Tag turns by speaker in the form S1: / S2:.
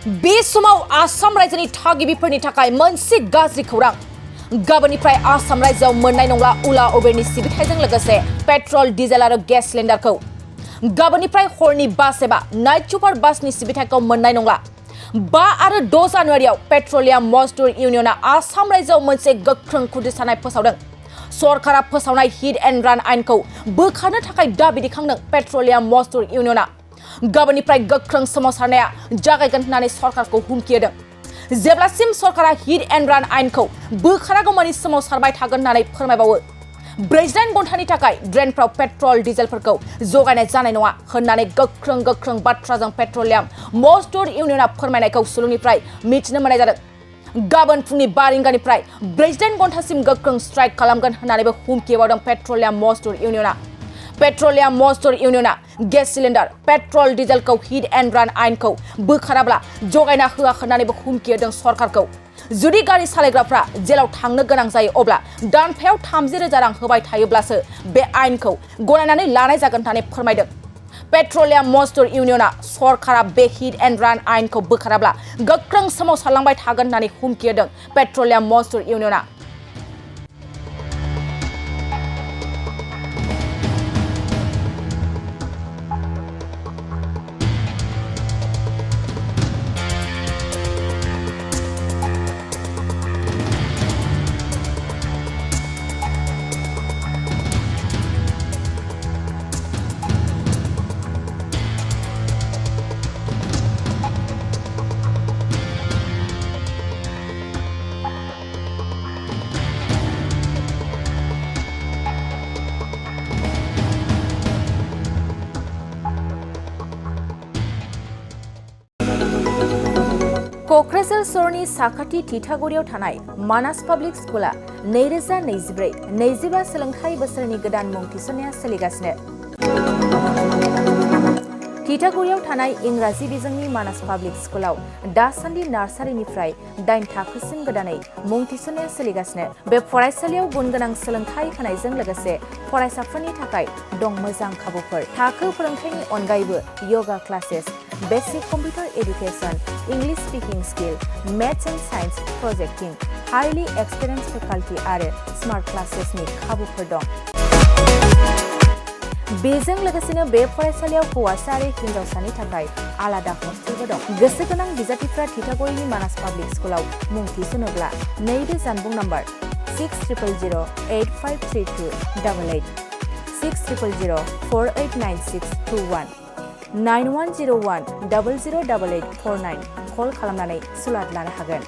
S1: बे समाव आसाम रायजोनि थागिबिफोरनि थाखाय मोनसे गाज्रि खौरां गाबोननिफ्राय आसाम रायजोआव मोननाय नंला उला उबेरनि सिबिथायजों लोगोसे पेट्रल डिजेल आरो गेस सिलिन्डारखौ गाबोननिफ्राय हरनि बास एबा नाइट सुपार बासनि सिबिथायखौ मोननाय नंला 5 आरो 6 जानुवारियाव पेट्रलियाम मजदुर इउनियनआ आसाम रायजोआव मोनसे गोख्रों खुदिसानाय फोसावदों सरकारा फोसावनाय हिट एन्ड रान आइनखौ बोखारनो थाखाय दाबि दैखांदों पेट्रलियाम मजदुर इउनियनआ गाबोननिफ्राय गोख्रों सोमावसारनाया जागायगोन होननानै सरकारखौ हुमखि होदों जेब्लासिम सरकारा हिट एन्ड रान आइनखौ बोखारागौमानि सोमावसारबाय थागोन होननानै फोरमायबावो 48 घन्टानि थाखाय ड्रेनफ्राव पेट्रल डिजेलफोरखौ जगायनाय जानाय नङा होननानै गोख्रों बाथ्राजों पेट्रलियाम मजदुर इउनियनआ फोरमायनायखौ सुलुंनिफ्राय मिथिनो मोननाय जादों गाबोन फुंनि 5 रिंगानिफ्राय 48 घन्टासिम गोख्रों स्ट्राइक खालामगोन होननानैबो हुमखि होबावदों पेट्रलियाम मजदुर इउनियनआ पेट्रलियाम मजदुर इउनियनआ गेस सिलिन्डार पेट्रल डिजेलखौ हिट एन्ड रान आइनखौ बोखाराब्ला जगायना होआ होननानैबो हुमखि होदों सरकारखौ जुदि गारि सालायग्राफ्रा जेलाव थांनो गोनां जायो अब्ला दानफायाव 30,000 रां होबाय थायोब्लासो बे आइनखौ गनायनानै लानाय जागोन होननानै फोरमायदों पेट्रलियाम मजदुर इउनियनआ सरकारा बे हिट एन्ड रान आइनखौ बोखाराब्ला गोख्रों सोमावसारलांबाय थागोन होननानै हुमखि होदों पेट्रलियाम मजदुर इउनियनआ क'क्राझार सहरनि साखाथि थिथागुरियाव थानाय मानास पाब्लिक स्कुला 2024-25 सोलोंथाइ बोसोरनि गोदान मुं थिसननाया सोलिगासिनो थिथागुरियाव थानाय इंराजि बिजोंनि मानास पाब्लिक स्कुलाव दासान्दि नार्सारिनिफ्राय 8 थाखोसिम गोदानै मुं थिसननाया सोलिगासिनो बे फरायसालियाव गुनगोनां सोलोंथाइ होनायजों लोगोसे फरायसाफोरनि थाखाय दं मोजां खाबुफोर थाखो फोरोंथायनि अनगायैबो yoga classes basic computer education English speaking skill maths and science projecting highly experience faculty आरो स्मार्ट क्लासेसनि खाबुफोर दं बेजों लोगोसेनो बे फरायसालियाव हौवासा आरो हिन्जावसानि थाखाय आलादा हस्टेलबो दं गोसो गोनां बिजाथिफ्रा थिथागुरिनि मानास पाब्लिक स्कुलाव मुं थिसनोब्ला नैबे जानबुं नम्बर 6000853288 6000489621 9101 008849 कल खालामनानै सुलाद लानो हागोन